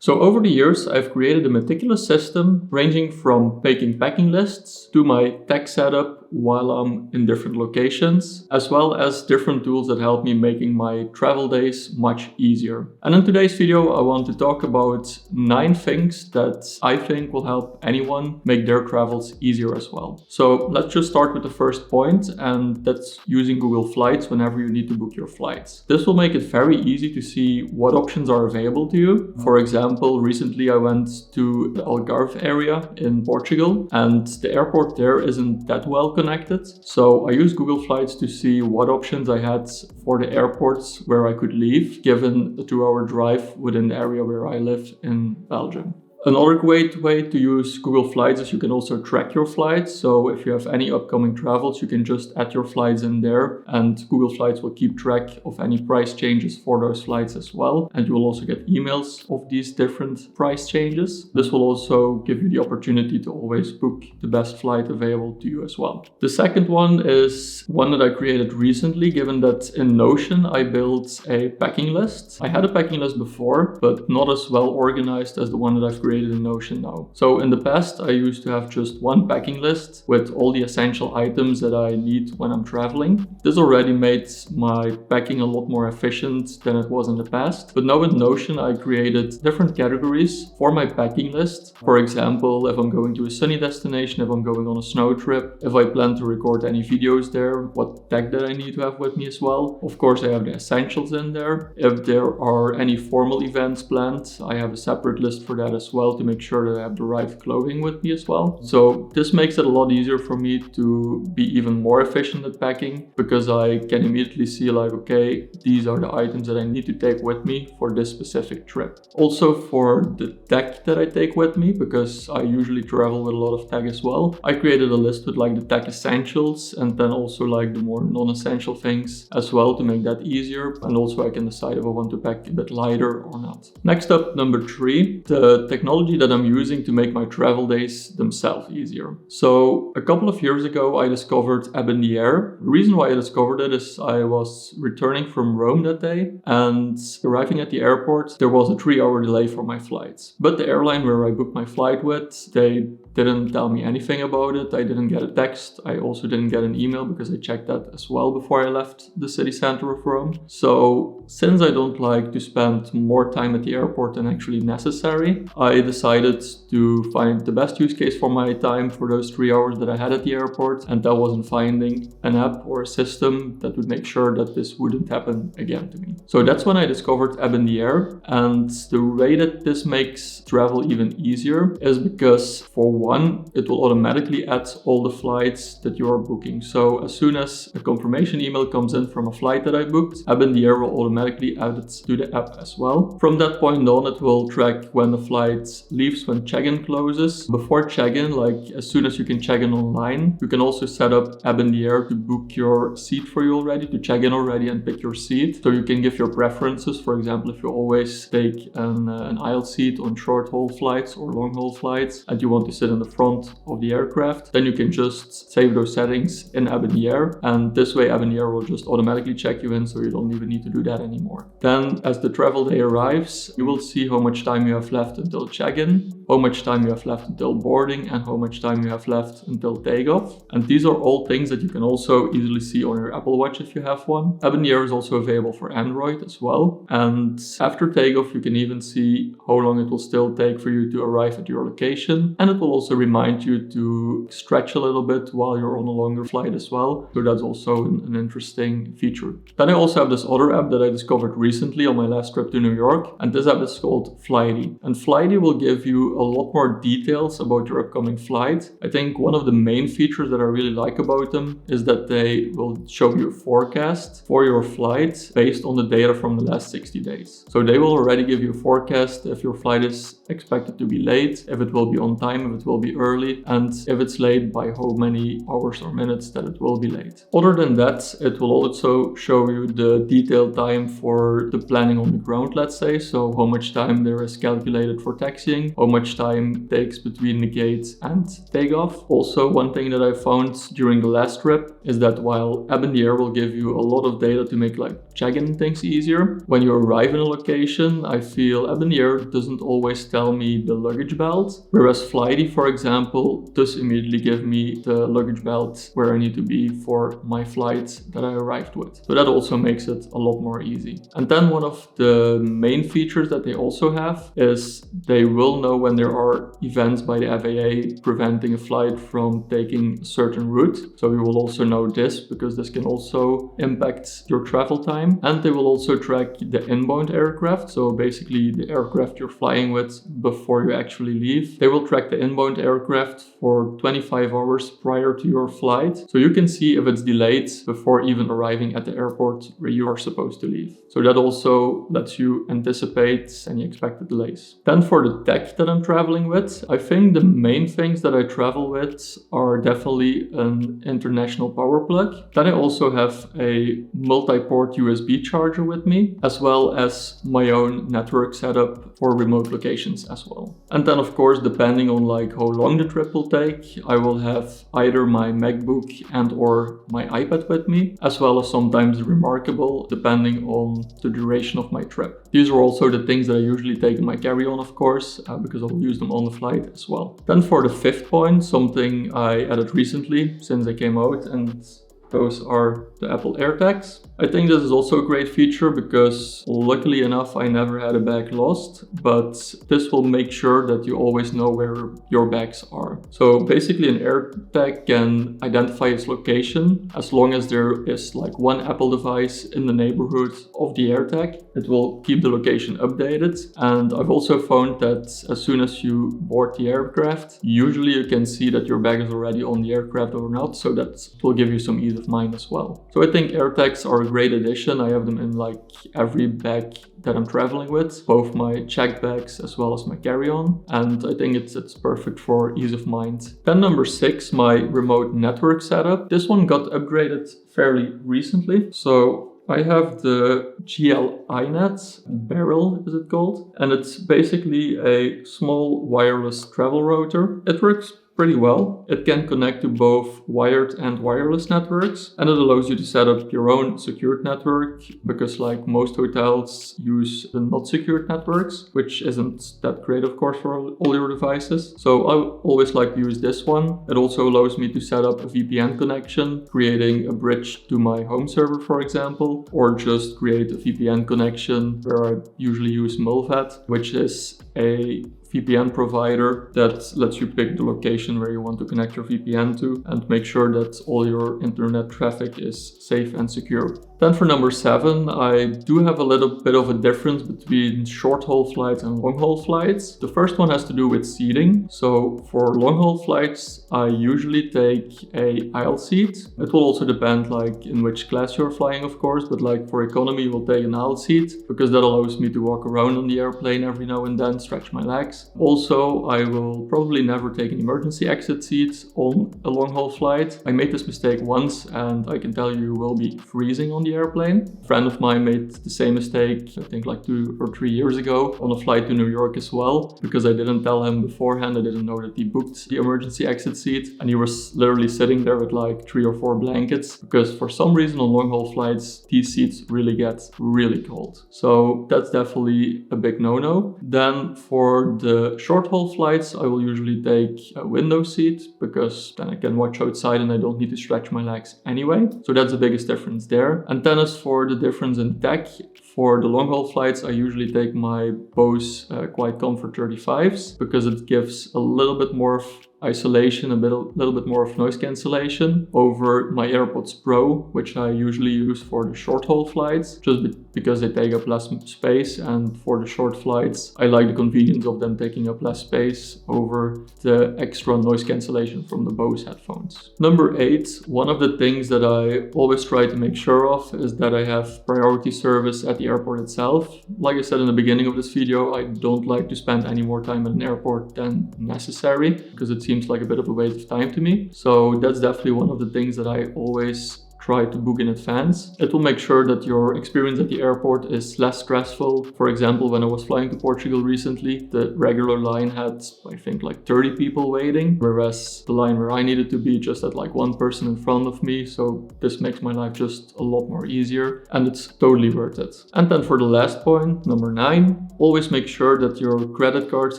So over the years, I've created a meticulous system ranging from making packing lists to my tech setup while I'm in different locations, as well as different tools that help me making my travel days much easier. And in today's video, I want to talk about 9 things that I think will help anyone make their travels easier as well. So let's just start with the first point, and that's using Google Flights whenever you need to book your flights. This will make it very easy to see what options are available to you. For example, recently I went to the Algarve area in Portugal, and the airport there isn't that well connected. So I used Google Flights to see what options I had for the airports where I could leave, given the 2-hour drive within the area where I live in Belgium. Another great way to use Google Flights is you can also track your flights. So if you have any upcoming travels, you can just add your flights in there, and Google Flights will keep track of any price changes for those flights as well. And you will also get emails of these different price changes. This will also give you the opportunity to always book the best flight available to you as well. The second one is one that I created recently, given that in Notion I built a packing list. I had a packing list before, but not as well organized as the one that I've created in Notion now. So in the past, I used to have just one packing list with all the essential items that I need when I'm traveling. This already made my packing a lot more efficient than it was in the past. But now with Notion, I created different categories for my packing list. For example, if I'm going to a sunny destination, if I'm going on a snow trip, if I plan to record any videos there, what tech that I need to have with me as well. Of course, I have the essentials in there. If there are any formal events planned, I have a separate list for that as well, to make sure that I have the right clothing with me as well. So this makes it a lot easier for me to be even more efficient at packing, because I can immediately see like, okay, these are the items that I need to take with me for this specific trip. Also for the tech that I take with me, because I usually travel with a lot of tech as well, I created a list with like the tech essentials and then also like the more non-essential things as well, to make that easier. And also I can decide if I want to pack a bit lighter or not. Next up, number 3, the technology that I'm using to make my travel days themselves easier. So a couple of years ago, I discovered App in the Air. The reason why I discovered it is I was returning from Rome that day, and arriving at the airport, there was a 3-hour delay for my flights. But the airline where I booked my flight with, they didn't tell me anything about it. I didn't get a text. I also didn't get an email, because I checked that as well before I left the city center of Rome. So since I don't like to spend more time at the airport than actually necessary, I decided to find the best use case for my time for those 3 hours that I had at the airport, and that was in finding an app or a system that would make sure that this wouldn't happen again to me. So that's when I discovered App in the Air, and the way that this makes travel even easier is because, for one, it will automatically add all the flights that you are booking. So as soon as a confirmation email comes in from a flight that I booked, App in the Air will automatically add it to the app as well. From that point on, it will track when the flight leaves, when check-in closes. Before check-in, like as soon as you can check in online, you can also set up App in the Air to book your seat for you already, to check in already and pick your seat. So you can give your preferences. For example, if you always take an aisle seat on short-haul flights or long-haul flights, and you want to sit in the front of the aircraft, then you can just save those settings in App in the Air, and this way App in the Air will just automatically check you in, so you don't even need to do that anymore. Then as the travel day arrives, you will see how much time you have left until check-in, how much time you have left until boarding, and how much time you have left until takeoff. And these are all things that you can also easily see on your Apple Watch if you have one. App in the Air is also available for Android as well. And after takeoff, you can even see how long it will still take for you to arrive at your location. And it will also remind you to stretch a little bit while you're on a longer flight as well. So that's also an interesting feature. Then I also have this other app that I discovered recently on my last trip to New York. And this app is called Flighty. And Flighty will give you a lot more details about your upcoming flight. I think one of the main features that I really like about them is that they will show you a forecast for your flight based on the data from the last 60 days. So they will already give you a forecast if your flight is expected to be late, if it will be on time, if it will be early, and if it's late, by how many hours or minutes that it will be late. Other than that, it will also show you the detailed time for the planning on the ground, let's say. So how much time there is calculated for taxiing, how much time it takes between the gate and takeoff. Also, one thing that I found during the last trip is that while App in the Air will give you a lot of data to make like check-in things easier. When you arrive in a location, I feel Air doesn't always tell me the luggage belt, whereas Flighty, for example, does immediately give me the luggage belt where I need to be for my flight that I arrived with. So that also makes it a lot more easy. And then one of the main features that they also have is they will know when there are events by the FAA preventing a flight from taking a certain route. So you will also know this because this can also impact your travel time. And they will also track the inbound aircraft. So basically the aircraft you're flying with before you actually leave. They will track the inbound aircraft for 25 hours prior to your flight. So you can see if it's delayed before even arriving at the airport where you are supposed to leave. So that also lets you anticipate any expected delays. Then for the tech that I'm traveling with, I think the main things that I travel with are definitely an international power plug. Then I also have a multi-port USB charger with me, as well as my own network setup for remote locations as well. And then of course, depending on like how long the trip will take, I will have either my MacBook and or my iPad with me, as well as sometimes Remarkable, depending on the duration of my trip. These are also the things that I usually take in my carry-on, of course, because I'll use them on the flight as well. Then for the fifth point, something I added recently since I came out, and those are the Apple AirTags. I think this is also a great feature because luckily enough I never had a bag lost, but this will make sure that you always know where your bags are. So basically an AirTag can identify its location as long as there is like one Apple device in the neighborhood of the AirTag. It will keep the location updated, and I've also found that as soon as you board the aircraft, usually you can see that your bag is already on the aircraft or not, so that will give you some ease of mind as well. So I think AirTags are a great addition. I have them in like every bag that I'm traveling with, both my checked bags as well as my carry-on, and I think it's perfect for ease of mind. Then number 6, my remote network setup. This one got upgraded fairly recently. So I have the GL-iNet, Barrel is it called, and it's basically a small wireless travel router. It works pretty well. It can connect to both wired and wireless networks, and it allows you to set up your own secured network, because like most hotels use the not secured networks, which isn't that great of course for all your devices. So I always like to use this one. It also allows me to set up a VPN connection, creating a bridge to my home server for example, or just create a VPN connection where I usually use Mulvad, which is a VPN provider that lets you pick the location where you want to connect your VPN to and make sure that all your internet traffic is safe and secure. Then for number 7, I do have a little bit of a difference between short-haul flights and long-haul flights. The first one has to do with seating. So for long-haul flights, I usually take a aisle seat. It will also depend like in which class you're flying, of course, but like for economy, we'll take an aisle seat because that allows me to walk around on the airplane every now and then, stretch my legs. Also, I will probably never take an emergency exit seat on a long-haul flight. I made this mistake once and I can tell you will be freezing on the airplane. A friend of mine made the same mistake, I think like 2 or 3 years ago on a flight to New York as well, because I didn't tell him beforehand. I didn't know that he booked the emergency exit seat, and he was literally sitting there with like 3 or 4 blankets, because for some reason on long-haul flights, these seats really get really cold. So that's definitely a big no-no. Then for the short-haul flights, I will usually take a window seat because then I can watch outside and I don't need to stretch my legs anyway. So that's the biggest difference there. And then as for the difference in tech, for the long-haul flights, I usually take my Bose Quiet Comfort 35s because it gives a little bit more of isolation, a little bit more of noise cancellation over my AirPods Pro, which I usually use for the short-haul flights, just because they take up less space. And for the short flights, I like the convenience of them taking up less space over the extra noise cancellation from the Bose headphones. Number 8, one of the things that I always try to make sure of is that I have priority service at the airport itself. Like I said in the beginning of this video, I don't like to spend any more time at an airport than necessary because it seems like a bit of a waste of time to me. So that's definitely one of the things that I always try to book in advance. It will make sure that your experience at the airport is less stressful. For example, when I was flying to Portugal recently, the regular line had, I think, like 30 people waiting, whereas the line where I needed to be just had like one person in front of me. So this makes my life just a lot more easier, and it's totally worth it. And then for the last point, number 9, always make sure that your credit cards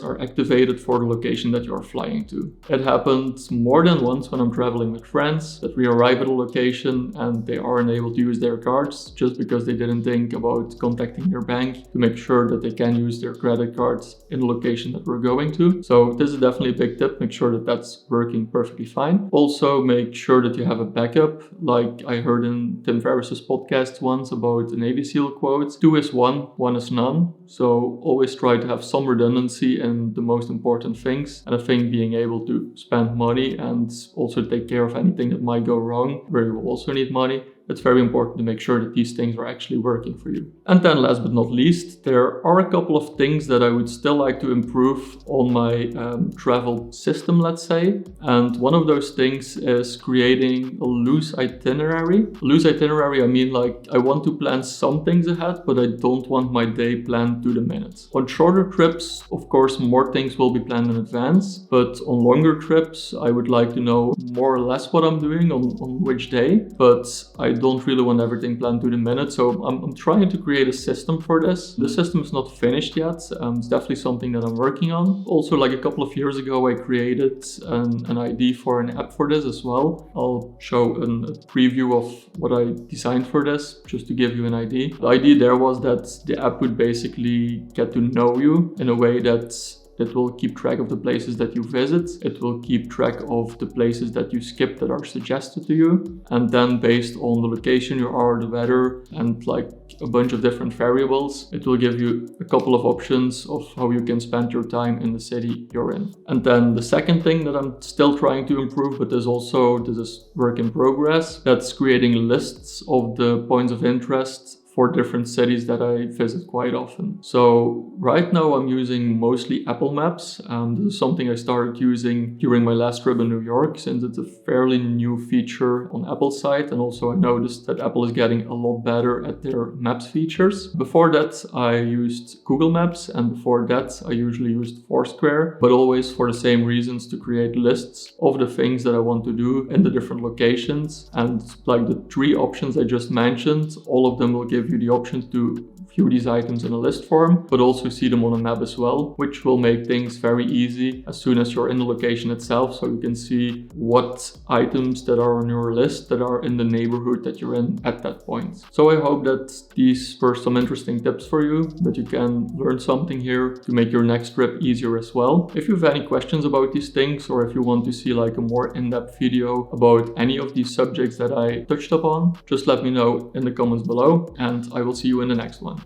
are activated for the location that you're flying to. It happened more than once when I'm traveling with friends that we arrive at a location and they aren't able to use their cards just because they didn't think about contacting their bank to make sure that they can use their credit cards in the location that we're going to. So this is definitely a big tip. Make sure that that's working perfectly fine. Also make sure that you have a backup. Like I heard in Tim Ferriss's podcast once about a Navy SEAL quote, 2 is 1, 1 is none. So always try to have some redundancy in the most important things. And I think being able to spend money and also take care of anything that might go wrong, where you will also need money, it's very important to make sure that these things are actually working for you. And then last but not least, there are a couple of things that I would still like to improve on my travel system, let's say. And one of those things is creating a loose itinerary. A loose itinerary, I mean like I want to plan some things ahead, but I don't want my day planned to the minute. On shorter trips, of course, more things will be planned in advance, but on longer trips, I would like to know more or less what I'm doing on which day, but I don't really want everything planned to the minute. So I'm trying to create a system for this. The system is not finished yet. It's definitely something that I'm working on. Also, like a couple of years ago, I created an idea for an app for this as well. I'll show a preview of what I designed for this, just to give you an idea. The idea there was that the app would basically get to know you in a way that it will keep track of the places that you visit. It will keep track of the places that you skip that are suggested to you. And then based on the location you are, the weather, and like a bunch of different variables, it will give you a couple of options of how you can spend your time in the city you're in. And then the second thing that I'm still trying to improve, but this is work in progress, that's creating lists of the points of interest for different cities that I visit quite often. So right now I'm using mostly Apple Maps. This is something I started using during my last trip in New York, since it's a fairly new feature on Apple's side. And also I noticed that Apple is getting a lot better at their maps features. Before that I used Google Maps, and before that I usually used Foursquare, but always for the same reasons, to create lists of the things that I want to do in the different locations. And like the 3 options I just mentioned, all of them will give you the option to view these items in a list form, but also see them on a map as well, which will make things very easy as soon as you're in the location itself, so you can see what items that are on your list that are in the neighborhood that you're in at that point. So I hope that these were some interesting tips for you, that you can learn something here to make your next trip easier as well. If you have any questions about these things, or if you want to see like a more in-depth video about any of these subjects that I touched upon, just let me know in the comments below, and I will see you in the next one.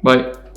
Bye.